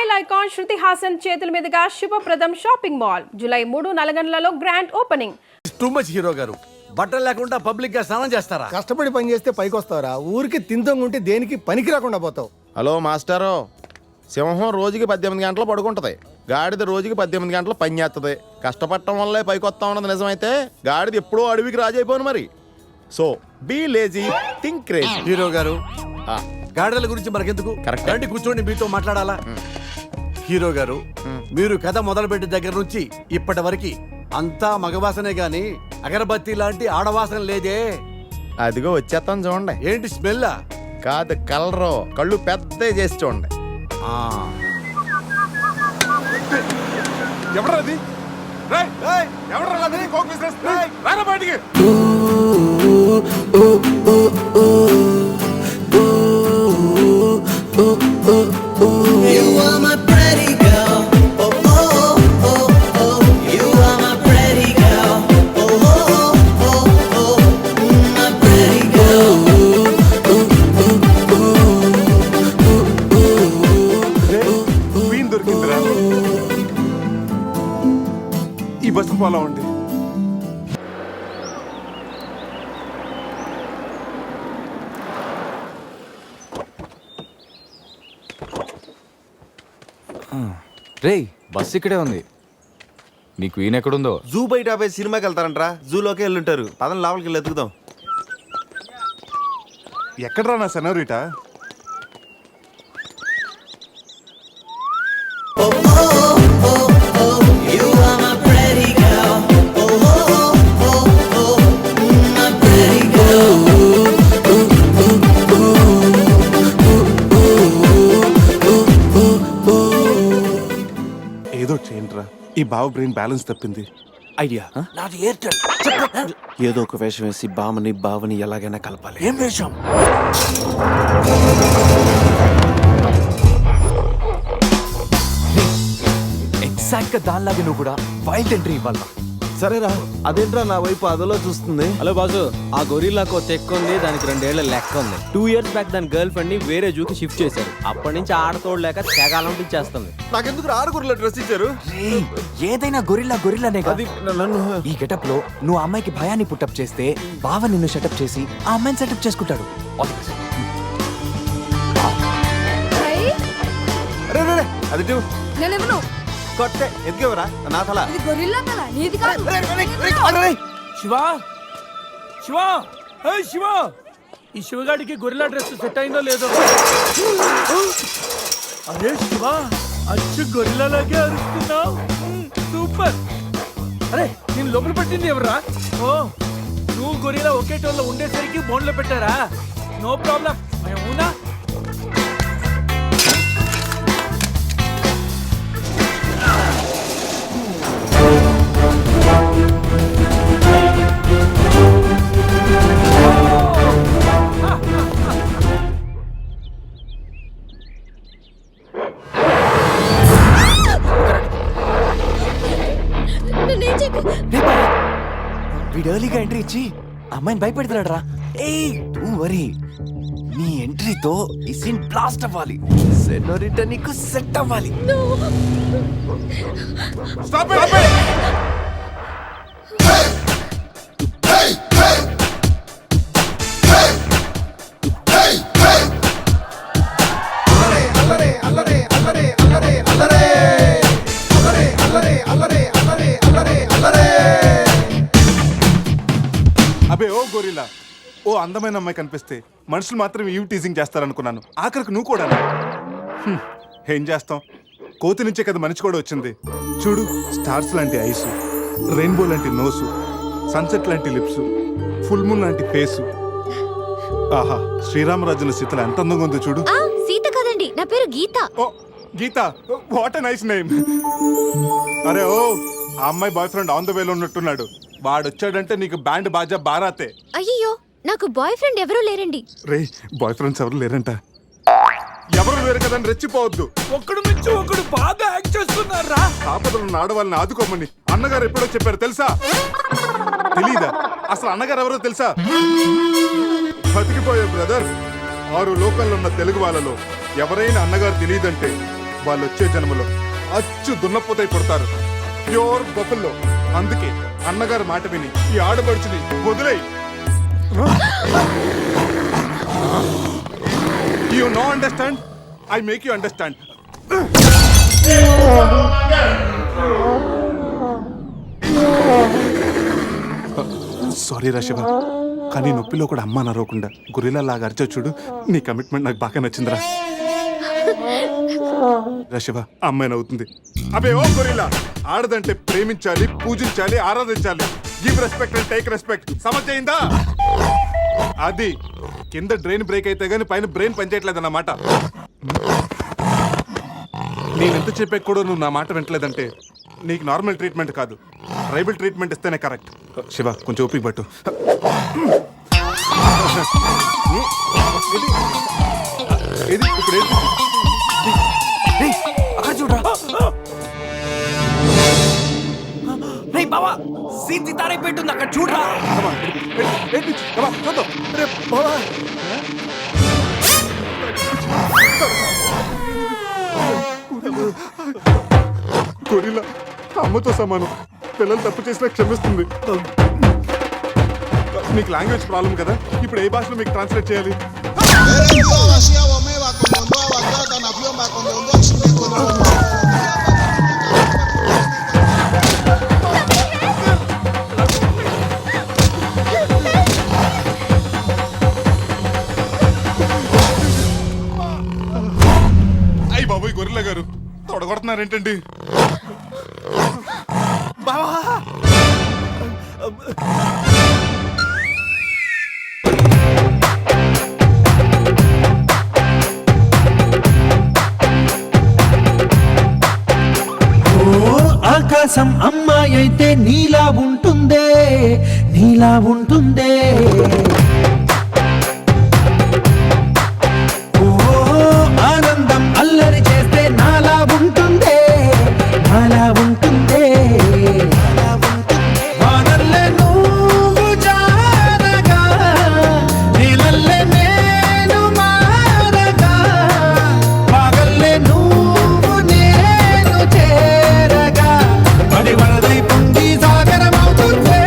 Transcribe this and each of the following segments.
Style icon Shruti Haasan చేతుల మీదుగా Shubhapradam shopping mall July 3 నల్గొండలలో grand opening. Too much hero గారు, బట్టలు లేకుండా పబ్లిక్ గా స్నానం చేస్తారా? కష్టపడి పని చేస్తే పైకి వస్తావరా? ఊరికి తింతంగుంటే దేనికి పనికి రాకుండా పోతావు. హలో మాస్టారు, సింహం రోజుకి 18 గంటలు పడుకుంటది, గాడిద రోజుకి 18 గంటలు పని చేస్తుంది. కష్టపడటం వల్లే పైకి వస్తా ఉన్నది నిజమైతే గాడిద ఎప్పుడూ అడవికి రాజైపోను మరి. So be lazy, think crazy. Hero గారు, గాడిదల గురించి మనకెందుకు, రండి కూర్చోండి, మీతో మాట్లాడాలా. హీరో గారు, మీరు కథ మొదలుపెట్టిన దగ్గర నుంచి ఇప్పటి వరకు అంతా మగవాసనే గాని అగరబత్తి లాంటి ఆడవాసన లేదే. అదిగో వచ్చేస్తాను చూడండి. ఏంటి స్మెల్? కాదు కలరు, కళ్ళు పెద్ద చేసి చూడండి. ఎవరది? ఎవరు బయటికి? You are my pretty girl. Oh oh oh oh. You are my pretty girl. Oh oh oh oh. My pretty girl. Queen దొరికిందిరా. ఈ బస్సు ఫాలో అండి. రేయ్, బస్ ఇక్కడే ఉంది. నీ క్వీన్ ఎక్కడుందో? జూ బయట ఆపేసి సినిమాకి వెళ్తారంట్రా. జూలోకి వెళ్ళుంటారు. పదం లోపలికి వెళ్ళి ఎత్తుకుదాం. ఎక్కడ్రా నా senorita? Oh oh oh oh. You are my pretty girl. Oh oh oh oh. My pretty girl. ఏదో చేయండిరా, ఈ బావ బ్రెయిన్ బ్యాలెన్స్ తప్పింది. ఐడియా నాది ఎయిర్టెల్. ఏదో ఒక వేషం వేసి బావని ఎలాగైనా కలపాలి. ఏం వేషం? ఎగ్జాక్ట్ గా దానిలాగే నువ్వు కూడా వైల్డ్ ఎంట్రీ ఇవ్వాలా? సరేరా. అదేంట్రా నా వైపు అదలో చూస్తుంది? హలో బాసు, ఆ గొరిల్లాకు తెక్క ఉంది, దానికి 2 ఏళ్ల లెక్క ఉంది. 2 years బ్యాక్ దాని గర్ల్ ఫ్రెండ్ ని వేరే జూకి షిఫ్ట్ చేశారు. అప్పటి నుంచి ఆడతోడలేక తెగాలంపించేస్తుంది. నాకెందుకు ఆరుగురులో డ్రెస్ ఇచ్చారు? ఏదైనా గొరిల్లానే అది నన్ను ఈ గెటప్ లో నువ్వు ఆ అమ్మాయికి భయాన్ని పుట్టప్ చేస్తే బావ నిన్ను సెటప్ చేసి ఆ అమ్మాయిని సెటప్ చేసుకుంటాడు. అది కొట్టే ఎదిగేవరా నా తల. శివా శివా, శివా, ఈ శివగాడికి గొరిల్లా డ్రెస్ సెట్ అయిందో లేదో. అరే శివా, అచ్చు గొరిల్లాలాగే అరుస్తున్నావు. సూపర్. అరే నేను లోపల పట్టింది ఎవరా? ఓ, నువ్వు గొరిల్లా ఒకే టోన్లో ఉండేసరికి బోన్లో పెట్టారా? No problem. అవునా? వీడు ఎర్లీగా ఎంట్రీ ఇచ్చి అమ్మాయిని భయపెడుతున్నాడు రా. ఏయ్ డోంట్ వరీ, నీ ఎంట్రీతో ఈ సీన్ బ్లాస్ట్ అవ్వాలి. సెనోరిటా నీకు సెట్ అవ్వాలి. Stop it. అబే ఓ గొరిల్లా, ఓ అందమైన అమ్మాయి కనిపిస్తే మనుషులు మాత్రం ఈవ్ టీజింగ్ చేస్తారనుకున్నాను. ఆఖరికి నువ్వు కూడా. ఏం చేస్తాం, కోతి నుంచే కదా మనిషి కూడా వచ్చింది. చూడు, స్టార్స్ లాంటి ఐసు, రెయిన్బో లాంటి నోసు, సన్సెట్ లాంటి లిప్స్, ఫుల్ మూన్ లాంటి ఫేసు. ఆహా, శ్రీరామరాజుల సీతలు ఎంత అందంగా ఉందో చూడు. సీత కదండి, నా పేరు గీత. ఓ గీత, వాట్ ఎ నైస్ నేమ్. అరే ఓ, ఆ అమ్మాయి బాయ్ ఫ్రెండ్ ఆన్ ద వేలో ఉన్నట్టున్నాడు. వాడు వచ్చాడంటే నీకు బ్యాండ్ బాజా బారాతే. అయ్యో, నాకు బాయ్ ఫ్రెండ్ ఎవరూ లేరండి. రే, బాయ్ ఫ్రెండ్స్ ఎవరు లేరంట. ఎవరు లేరు కదా రెచ్చిపోవద్దు. ఒకడు నుంచి ఒకడు బాగా యాక్ట్ చేస్తున్నారా? ఆపదలున్న ఆడవాళ్ళని ఆదుకోమని అన్నగారు ఎప్పుడో చెప్పారు తెలుసా? తెలీదా? అసలు అన్నగారు ఎవరో తెలుసా? బతికిపోయే బ్రదర్. 6 లోకల్లో ఉన్న తెలుగు వాళ్ళలో ఎవరైనా అన్నగారు తెలియదంటే వాళ్ళు వచ్చే జన్మలో అచ్చు దున్నపోతై పుడతారు, ప్యూర్ బొఫల్లో. అందుకే అన్నగారు మాట విని ఈ ఆడపడుచుని వదిలేయి. You know understand, I make you understand. Sorry రా శివ, కానీ నొప్పిలో కూడా అమ్మ నరవకుండా గురిలా లాగా అరిచో చూడు. నీ కమిట్మెంట్ నాకు బాగా నచ్చిందిరా. రా శివ, అమ్మాయి నవ్వుతుంది. అబే ఓ గొరిల్లా, ఆడదంటే ప్రేమించాలి, పూజించాలి, ఆరాధించాలి. Give respect and take respect. సమస్య అది కింద డ్రైన్ బ్రేక్ అయితే గానీ పైన బ్రెయిన్ పనిచేయట్లేదు అన్నమాట. నేనెంత చెప్పే కూడా నువ్వు నా మాట వింటలేదంటే నీకు నార్మల్ ట్రీట్మెంట్ కాదు, ట్రైబల్ ట్రీట్మెంట్ ఇస్తేనే కరెక్ట్. శివ, కొంచెం ఓపిక పట్టు. ఇది ఇప్పుడు ఏంటి? అక్కడ చూడరా. రేయ్ బావా, సీన్ సితారే పెట్టుంది అక్కడ చూడరా. చూద్దాం. గొరిల్లా అమ్మతో సమానం, పిల్లలు తప్పు చేసినా క్షమిస్తుంది. మీకు లాంగ్వేజ్ ప్రాబ్లం కదా, ఇప్పుడు ఏ భాషలో మీకు ట్రాన్స్లేట్ చేయాలి? అయ్యి బాబోయ్ గొరిల్లా గారు, తొడగొడుతున్నారేంటండి? ఆకాశం అమ్మాయి అయితే నీలా ఉంటుందే, నీలా ఉంటుందే. ఓ ఆనందం అల్లరి చేస్తే నాలా ఉంటుందే, నాలా ఉంటుందే. వానల్లే నువ్వు జారగా, నీలల్లే నేను మారగా, పగల్లే నువ్వు నేను చేరగా, పడి వరదై పొంగి సాగరమవుతుందే.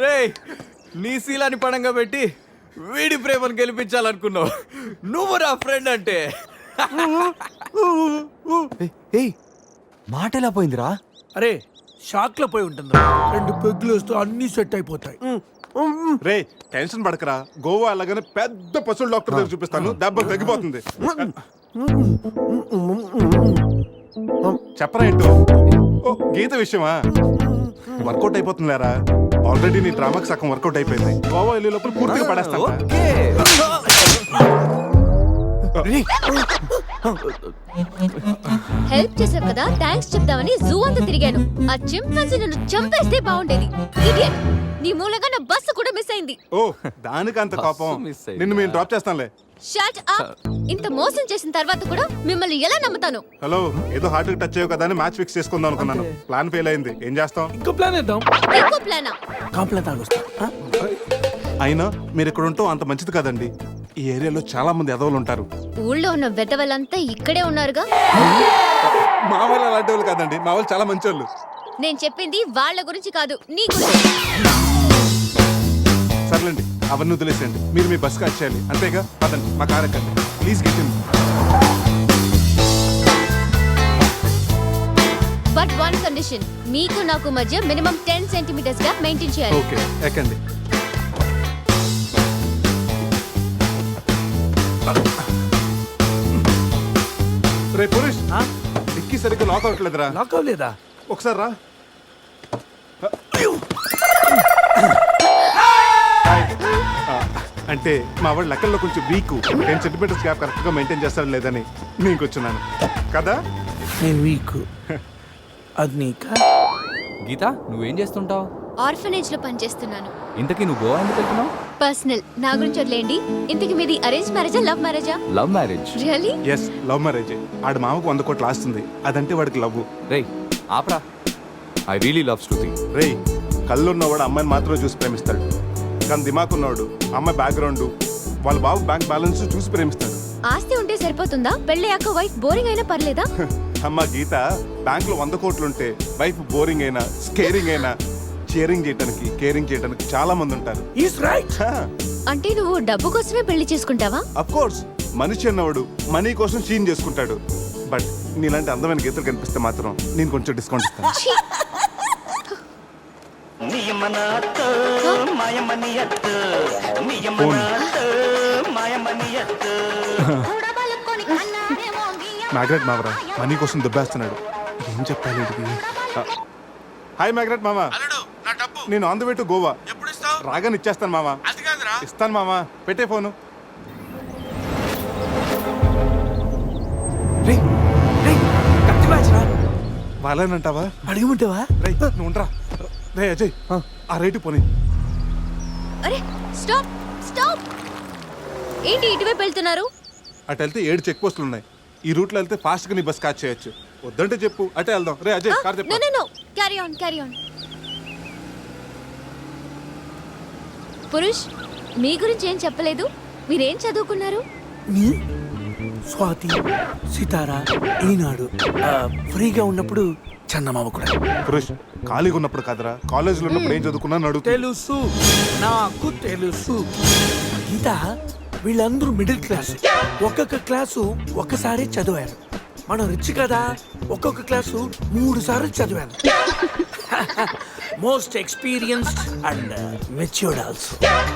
రేయ్, నీ శీలాన్ని పడంగా పెట్టి వీడి ప్రేమను గెలిపించాలనుకున్నావు. నువ్వు నా ఫ్రెండ్ అంటే. ఏయ్, మాట ఎలా పోయిందిరా? అరే షాక్ లో పోయి ఉంటుంది. 2 పెగ్గులు వస్తూ అన్ని సెట్ అయిపోతాయి. రే టెన్షన్ పడకరా, గోవా అలాగనే పెద్ద పశువుల డాక్టర్ దగ్గర చూపిస్తాను, దెబ్బ తగ్గిపోతుంది. చెప్పరా ఏంటో? ఓ గీత విషయమా? వర్కౌట్ అయిపోతుందిలేరా, ఆల్రెడీ నీ డ్రామాకి సగం వర్కౌట్ అయిపోయింది. గోవా వెళ్ళే లోపల పూర్తిగా పడేస్తాను. ఓకే. హెల్ప్ చేసావు కదా, థ్యాంక్స్ చెప్దామని జూ అంతా తిరిగాను. ఆ చింపాంజీ నన్ను చంపేస్తే బాగుండేది. ఇడియట్, నీ మూలంగా నా బస్సు కూడా మిస్ అయింది. ఓ దానికి అంత కోపం? మిస్ అయింది. నిన్ను మేము డ్రాప్ చేస్తాంలే. Shut up. ఇంత మోసం చేసిన తర్వాత కూడా మిమ్మల్ని ఎలా నమ్ముతాను? హలో, ఏదో హార్ట్ టచ్ అయ్యో కదా అని మ్యాచ్ ఫిక్స్ చేసుకుందాం అనుకున్నాను. ప్లాన్ ఫెయిల్ అయింది, ఏం చేస్తాం? ఇంకో ప్లాన్ వేద్దాం. ఇంకో ప్లానా? కాంప్లైంట్ తాగొస్తా. అయినా మీరు ఇక్కడ ఉంటూ అంత మంచిది కదండి. ఈ ఏరియాలో చాలా మంది ఎదవలు ఉంటారు. ఊళ్ళో ఉన్న వెధవలంతా ఇక్కడే ఉన్నారుగా. మా వాళ్ళు అలాంటి వాళ్ళు కాదండి, మా వాళ్ళు చాలా మంచి వాళ్ళు. నేను చెప్పింది వాళ్ళ గురించి కాదు, నీ గురించి. సర్లేండి, అవన్నీ వదిలేసేయండి. మీరు మీ బస్కి వచ్చేయాలి అంతేగా. పదండి, మా కార్ ఎక్కండి please. Get in. But one condition, మీకు నాకు మధ్య మినిమం 10 సెంటీమీటర్స్ గ్యాప్ మెయింటైన్ చేయాలి. ఓకే, ఎక్కండి. రే పురుష్, డిక్కీ సరిగ్గా లాక్ అవ్వట్లేదురా. లాక్ అవ్వలేదా? ఒకసారి రా. అంటే మా వాడు లెక్కల్లో కొంచెం వీక్, 10 సెంటీమీటర్స్ గ్యాప్ కరెక్ట్గా మెయింటైన్ చేస్తాడు లేదని నేను కూర్చున్నాను కదా. నేను వీక్. అది నీకా? గీత, నువ్వేం చేస్తుంటావు? ఆర్ఫనేజ్ లో పనిచేస్తున్నాను. ఇంతకీ నువ్వు గోవా ఎందుకు వెళ్తున్నావు? పర్సనల్, నా గురించి వదిలేండి. ఇంతకి మీది అరేంజ్ మ్యారేజా, లవ్ మ్యారేజా? Love marriage. Really? Yes, love marriage. ఆడ మామకు 100 కోట్లు ఆస్తుంది, అదంటే వాడికి లవ్. రేయ్ ఆప్రా, ఐ రియలీ లవ్ శృతి. రేయ్ కళ్ళు ఉన్నవాడు అమ్మాయిని మాత్రమే చూసి ప్రేమిస్తాడు, కానీ దిమాక్ ఉన్నవాడు అమ్మాయి బ్యాక్గ్రౌండ్, వాళ్ళ బాబు బ్యాంక్ బ్యాలెన్స్ చూసి ప్రేమిస్తాడు. ఆస్తి ఉంటే సరిపోతుందా? పెళ్ళయ్యాక వైఫ్ బోరింగ్ అయినా పర్లేదా? అమ్మ గీత, బ్యాంకులో 100 కోట్లుంటే వైఫ్ బోరింగ్ అయినా స్కేరింగ్ అయినా కేరింగ్ చేయడానికి చాలా మంది ఉంటారు. Is right. అంటే నువ్వు డబ్బు కోసమే పెళ్లి చేసుకుంటావా? అఫ్ కోర్స్, మనిషి అన్నవాడు మనీ కోసం చీన్ చేసుకుంటాడు. బట్ నీలాంటి అందమైన గీతలు కనిపిస్తే మాత్రం నేను కొంచెం డిస్కౌంట్ ఇస్తాను. ఛీ! ఫోన్. మ్యాగ్రెట్ మావరా మనీ కోసం దుబ్బేస్తున్నాడు. ఏం చెప్పాలి వీడికి? హాయ్ మ్యాగ్రెట్ మామ, నేను on the way to Goa. రాగానే ఇచ్చేస్తాను మామ. ఇస్తాను మామ, పెట్టే ఫోను. రేయ్, రేయ్, కత్తి మ్యాచ్ రా. వాళ్ళేనంటావా? అడగమంటావా? రేయ్ నువ్వు ఉండరా. రే అజయ్, ఆ రేటు పోనీ. అరే స్టాప్ స్టాప్! ఏంటి ఇటువైపు వెళ్తున్నారు? అటు వెళ్తే 7 చెక్ పోస్టులు ఉన్నాయి. ఈ రూట్లో వెళ్తే ఫాస్ట్ గా నీ బస్ క్యాచ్ చేయొచ్చు. వద్దంటే చెప్పు, అటే వెళ్దాం. రే అజయ్, కార్ నో చెప్పు. No no, carry on carry on. Purush, మీ గురించి ఏం చెప్పలేదు. మీరేం చదువుకున్నారు? స్వాతి, సితారా, ఈనాడు. ఫ్రీగా ఉన్నప్పుడు చందమామ కూడా. పురుష్, ఖాళీగా ఉన్నప్పుడు కాదరా, కాలేజీలో ఉన్నప్పుడు ఏం చదువుకున్నా అడుగుతా. తెలుసు, నాకు తెలుసు. గీత, వీళ్ళందరూ మిడిల్ క్లాస్. ఒక్కొక్క క్లాసు ఒక్కసారి చదివారు. మనం రిచ్ కదా, ఒక్కొక్క క్లాసు 3 సార్లు చదివాను. Most experienced and matured also.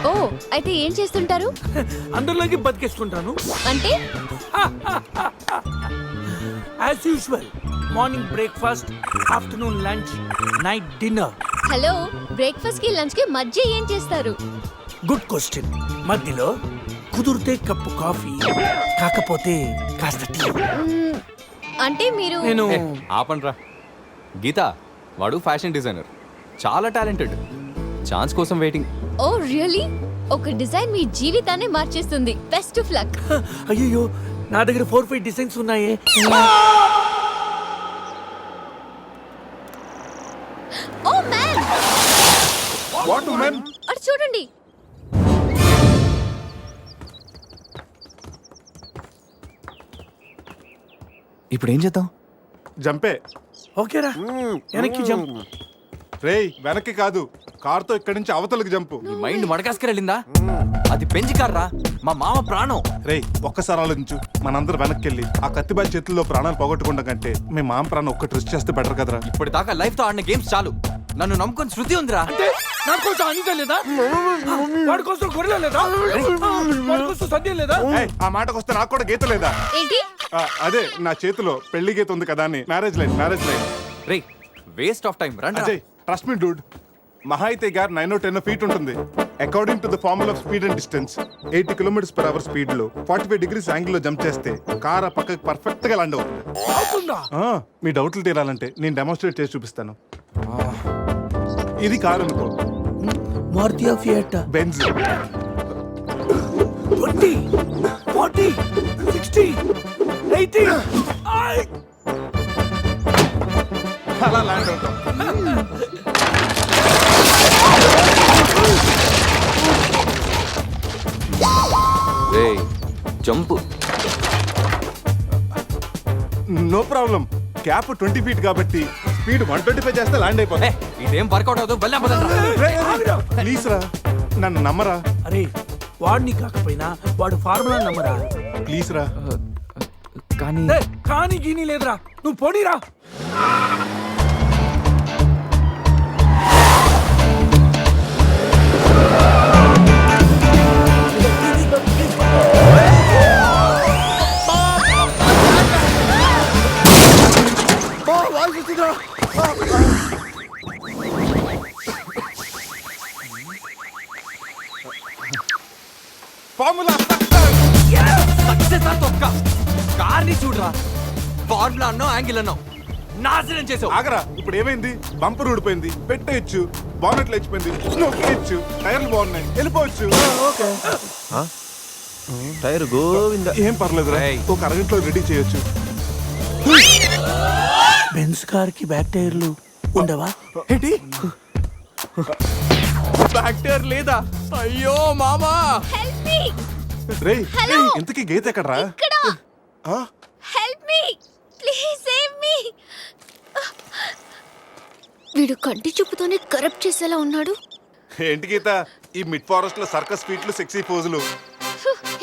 ఓ, అయితే ఏం చేస్తుంటారు? అందరిలోకి బతికేస్తుంటాను. అంటే as usual, morning breakfast, afternoon lunch, night dinner. Hello, breakfast కి లంచ్ కి మధ్య ఏం చేస్తారు? Good question. మధ్యలో కుదిరితే కప్పు కాఫీ, కాకపోతే కాస్త టీ. అంటే మీరు నేను ఆపండ్రా. గీత, వాడు ఫ్యాషన్ డిజైనర్, చాలా టాలెంటెడ్. ఛాన్స్ కోసం వెయిటింగ్. Oh really? ఒక డిజైన్ మీ జీవితాన్ని మార్చేస్తుంది. Best of luck. అయ్యో, నా దగ్గర 4-5 డిజైన్స్ ఉన్నాయే. Oh man, what man? అటు చూడండి. ఇప్పుడు ఏం చేద్దాం? జంపే. ఓకేరా, వెనక్కి జంప్. రేయ్ వెనక్కి కాదు, కార్తో ఇక్కడి నుంచి అవతలకి జంపు. నీ మైండ్ మడకాసుకెళ్ళిందా? అది పెంచి కార్రా, మా మామ ప్రాణం. రేయ్ ఒక్కసారి ఆలోచించు. మనందరం వెనక్కి వెళ్ళి ఆ కత్తిబాయి చేతుల్లో ప్రాణాలు పోగొట్టుకుంటాం కంటే మీ మామ ప్రాణం ఒక్కటి రిస్క్ చేస్తే బెటర్ కదరా. ఇప్పటిదాకా లైఫ్ తో ఆడిన గేమ్స్ చాలు. నన్ను నమ్ముకొని శృతి ఉందిరా. అంటే నా కోసం అనిత లేదా? వాడి కోసం గొర్రెల లేదా? వాడి కోసం సద్య లేదా? ఏయ్, ఆ మాటకు వస్తే నాకు కూడా గీత లేదా? ఏంటి? అదే నా చేతిలో పెళ్లి గీత ఉంది కదా అని. Marriage line. రేయ్, వేస్ట్ ఆఫ్ టైం. రండి. అజయ్ ట్రస్ట్ మీ డూడ్, మహా అయితే గారు 9-10 ఫీట్ ఉంటుంది. According to the formula of speed and distance, 80 km/h speed లో 45 degrees యాంగిల్ లో జంప్ చేస్తే కార్ ఆ పక్కకి పర్ఫెక్ట్ గా ల్యాండ్ అవుతుంది. అవుతుందా? మీ డౌట్లు తీరాలంటే నేను డెమోన్స్ట్రేట్ చేసి చూపిస్తాను. ఇది కారు అనుకో, మారుతి ఫియట్, బెంజ్. 20, 40, 60, 80. అలా ల్యాండ్ అవుతాం. రేయ్, జంప్. No problem. క్యాప్ 20 feet కాబట్టి స్పీడ్ 125 చేస్తే ల్యాండ్ అయిపోతుంది. ఇదేం వర్కౌట్ అవుతుంది. ప్లీజ్ రా, నన్ను నమ్మరా. అరే, వాడిని కాకపోయినా వాడు ఫార్ములా నమ్మరా. ప్లీజ్ రా. కానీ కానీ గీని లేదురా, నువ్వు పోనీరా. ఫార్ములా సక్సెస్ అంతొక్క కార్ని చూడరా. ఫార్ములా అన్నో యాంగిల్ అన్నో నాశనం చేసావు. ఆగరా, ఇప్పుడు ఏమైంది? బంపర్ ఊడిపోయింది, పెట్టేయచ్చు. బానెట్లు లేచిపోయింది, నొక్కేయచ్చు. టైర్లు బాగున్నాయి, వెళ్ళిపోవచ్చు. టైర్ గోవింద. ఏం పర్లేదు రా, ఒక అరగంటలో రెడీ చేయొచ్చు. బెంజ్ కార్ కి బ్యాక్ టైర్లు ఉండవా? ఏంటి? బ్యాక్టీరియా లేదా? అయ్యో మామా. Help me. రేయ్ Hello? ఇంతకీ గీత ఎక్కడ్రా? ఇక్కడ. ఆ? Help me. Please save me. వీడు కంటి చూపుతోనే కరప్ట్ చేసేలా ఉన్నాడు. ఏంటి గీత ఈ మిడ్ ఫారెస్ట్ లో సర్కస్ ఫీట్లు sexy పోజులు?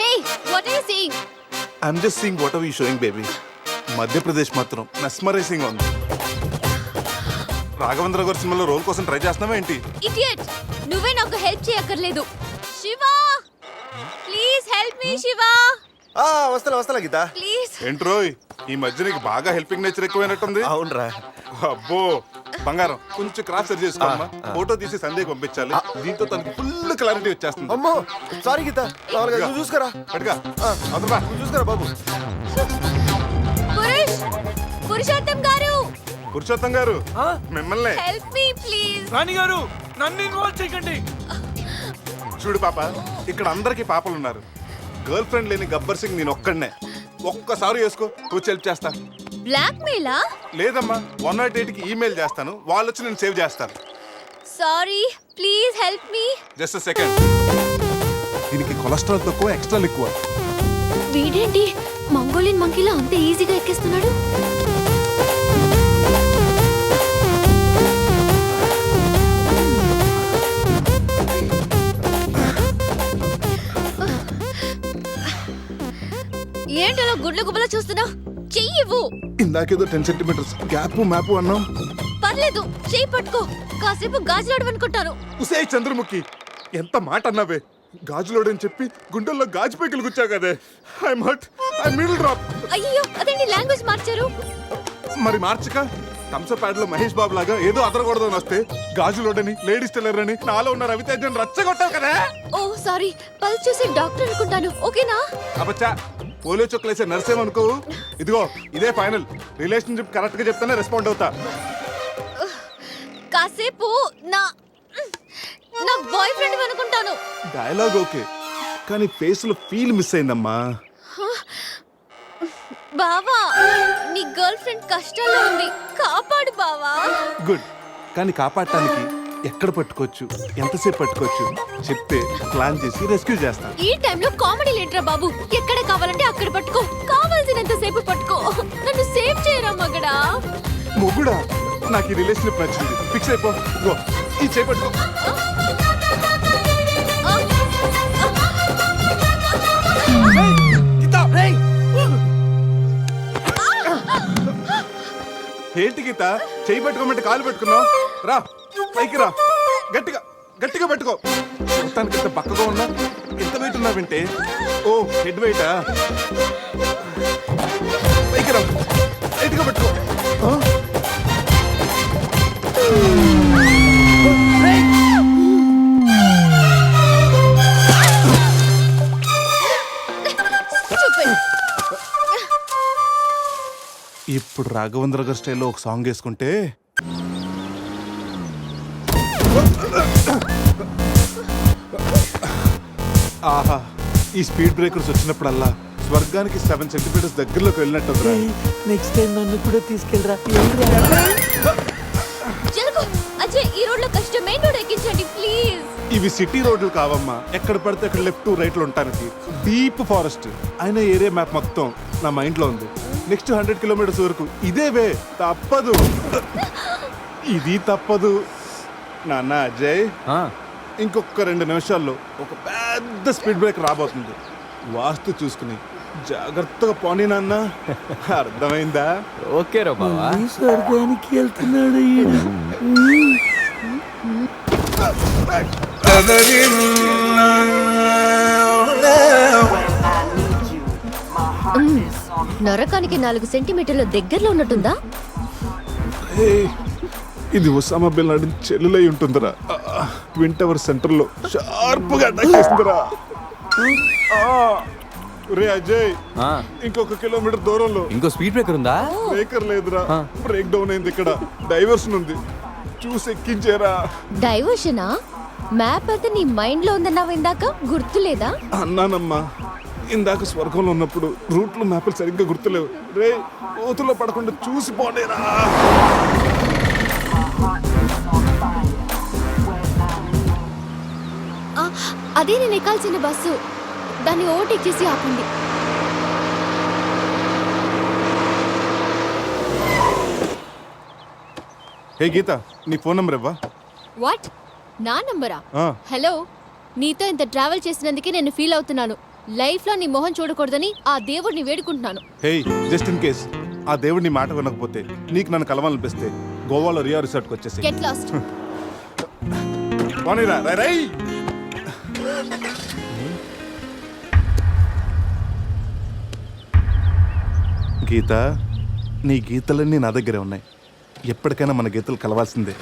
Hey, what are you saying? I'm just seeing what are you showing baby. Madhya Pradesh మాత్రం మెస్మరైజింగ్ ఉంది. రాఘవేంద్ర గారి సినిమాలో రోల్ కోసం ట్రై చేస్తున్నావా ఏంటి? ఇడియట్, నువ్వే నాకు హెల్ప్ చేయక్కర్లేదు. Shiva, please help me Shiva. వస్తా గీత. ప్లీజ్. ఏంట్రోయ్ ఈ మధ్య నీకు బాగా హెల్పింగ్ నేచర్ ఎక్కువైనట్టుంది. అవునరా. అబ్బో బంగారం కొంచెం క్రాస్ సెర్చ్ చేసుకోమ్మా. ఫోటో తీసి సందేహ్ పంపించాలి. దీంతో తనకి ఫుల్ క్లారిటీ వచ్చేస్తుంది. అమ్మో సారీ గీత. నువ్వు చూసుకురా. పట్టుగా అవుతుందా? నువ్వు చూసుకురా బాబు. పురుషోత్తం గారు, పురుషోత్తం గారు మిమ్మల్ని హెల్ప్ మీ ప్లీజ్. రాణి గారు నన్ను ఇన్వాల్వ్ చేయకండి. చూడు పాప, ఇక్కడ అందరికి పాపలు ఉన్నారు. గర్ల్ ఫ్రెండ్ లేని గబ్బర్ సింగ్ నేను ఒక్కడనే. ఒక్కసారి వేసుకో, కూర్చో హెల్ప్ చేస్తా. బ్లాక్ మెయిలా? లేదమ్మా 108 కి ఈమెయిల్ చేస్తాను, వాళ్ళు వచ్చి నేను సేవ్ చేస్తాను. Sorry, please help me. Just second. దీనికి కొలెస్ట్రాల్ తక్కువ, ఎక్స్ట్రాల్ ఎక్కువ. వీడేంటి మంగోలియన్ మంకీలా అంత ఈజీగా ఎక్కేస్తున్నాడు? ఏంటలా గుడ్ల గుబల చూస్తున్నా? చెయ్యి ఇవ్వు. ఇందాకేదో 10 సెంటీమీటర్స్ గ్యాప్ మ్యాప్ అన్నాం. పర్లేదు, చెయ్యి పట్టుకో. కాసేపు గాజులాడు అనుకుంటాను. ఉసే చంద్రముఖి, ఎంత మాట అన్నావే. గాజులోడని చెప్పి గుండెల్లో గాజు పైకలు గుచ్చావు కదే. I'm hurt, I middle drop. అయ్యో, అదేంటి లాంగ్వేజ్ మార్చారు? మరి మార్చక థమ్సప్ ప్యాడ్ లో మహేష్ బాబు లాగా ఏదో అదరకూడదని వస్తే గాజులోడని లేడీస్ టైలర్ అని నాలో ఉన్న రవితేజన్ రచ్చగొట్టావు కదా. ఓ సారీ, పల్స్ చూసే డాక్టర్ అనుకుంటాను. ఓకేనా? అబ్బచ్చా, పోలియో చుక్కలేసే నర్సేమనుకో. ఇదిగో ఇదే ఫైనల్. రిలేషన్షిప్ కరెక్ట్ గా చెప్తానే రెస్పాండ్ అవుతా. కాసేపు నా బాయ్ ఫ్రెండ్ అనుకుంటాను. డైలాగ్ ఓకే, కానీ ఫేస్ లో ఫీల్ మిస్ అయిందమ్మా. బావా, నీ గర్ల్ ఫ్రెండ్ కష్టాల్లో ఉంది, కాపాడు బావా. గుడ్, కానీ కాపాడటానికి ఎక్కడ పట్టుకోవచ్చు, ఎంతసేపు పట్టుకోవచ్చు చెప్తే ప్లాన్ చేసి రెస్క్యూ చేస్తాను. ఈ టైంలో కామెడీ లేటరా బాబు. ఎక్కడ కావాలంటే అక్కడ పట్టుకో, కావాల్సినంత సేపు పట్టుకో. నన్ను సేవ్ చేయరా మగడా. మొగుడా, నాకు ఈ రిలేషన్షిప్ నచ్చింది. ఫిక్స్ అయిపో. ఇదిగో, ఈ చేయి పట్టుకో. ఏంటి గీత, చేయి పట్టుకోమంటే కాలు పెట్టుకున్నావు? రా పైకి రా, గట్టిగా గట్టిగా పట్టుకో. మొత్తానికి ఇంత పక్కగా ఉన్నా, ఎంత వెయిట్ ఉన్నా వింటే. ఓ హెడ్ వెయిటా? పైకి రా, గట్టిగా పట్టుకో. ఇప్పుడు రాఘవేంద్ర గారి స్టైల్లో ఒక సాంగ్ వేసుకుంటే ఆహా, ఈ స్పీడ్ బ్రేకర్స్ వచ్చినప్పుడల్లా స్వర్గానికి 7 సెంటీమీటర్స్ దగ్గరలోకి వెళ్ళినట్టు. నెక్స్ట్ టైం నన్ను కూడా తీసుకెళ్ళరా. జరుగు అజయ్, ఈ రోడ్ లో కష్టం. మెయిన్ రోడ్ ఎక్కించండి ప్లీజ్. ఇవి సిటీ రోడ్లు కావమ్మా, ఎక్కడ పడితే అక్కడ లెఫ్ట్ రైట్ లో ఉంటానికి. డీప్ ఫారెస్ట్ అయిన ఏరియా మ్యాప్ మొత్తం నా మైండ్ లో ఉంది. నెక్స్ట్ 100 కిలోమీటర్స్ వరకు ఇదే వే. తప్పదు, ఇది తప్పదు. నాన్న అజయ్, ఇంకొక 2 నిమిషాల్లో ఒక పెద్ద స్పీడ్ బ్రేక్ రాబోతుంది. వాస్తు చూసుకుని జాగ్రత్తగా పోనీ నాన్న. అర్థమైందా? ఓకే రా బావా. స్వర్గానికి వెళ్తున్నాడు ఈడు. నరకానికి 4 సెంటీమీటర్ల దగ్గరలో ఉన్నట్టుందా? ఏయ్, ఇది ఒసామా బిన్ లాడెన్ చెల్లులై ఉంటుందిరా. ట్విన్ టవర్ సెంటర్ లో షార్ప్ గా అటాక్ చేస్తుందిరా. రే అజయ్, ఇంకొక కిలోమీటర్ దూరంలో ఇంకో స్పీడ్ బ్రేకర్ ఉందా? బ్రేకర్ లేదురా, బ్రేక్ డౌన్ అయింది. ఇక్కడ డైవర్షన్ ఉంది, చూసి ఎక్కించారా. డైవర్షనా? మ్యాప్ అయితే నీ మైండ్ లో ఉందన్నావు ఇందాక, గుర్తులేదా? అన్నానమ్మా, ఇందాక స్వర్గంలో ఉన్నప్పుడు రూట్లో మ్యాప్లు సరిగ్గా గుర్తులేవు. రే, ఓతులో పడకుండా చూసి పోనేరా. అదే నేను ఎక్కాల్సిన బస్సు. దాన్ని ఓవర్టేక్ చేసి ఆపండి. హే గీత, నీ ఫోన్ నెంబర్ ఇవ్వా? వాట్? నా నంబరా? ఆ. హలో, నీతో ఇంత ట్రావెల్ చేసినందుకే నేను ఫీల్ అవుతున్నాను. లైఫ్లో నీ మొహం చూడకూడదని ఆ దేవుడిని వేడుకుంటున్నాను. హే, జస్ట్ ఇన్ కేస్ ఆ దేవుడిని మాట వినకపోతే నీకు నన్ను కలవాలనిపిస్తే గోవాలో రియా రిసార్ట్కి వచ్చేసి గెట్ లాస్ట్. పోనీరా, రై రై. గీత, నీ గీతలన్నీ నా దగ్గరే ఉన్నాయి. ఎప్పటికైనా మన గీతలు కలవాల్సిందే.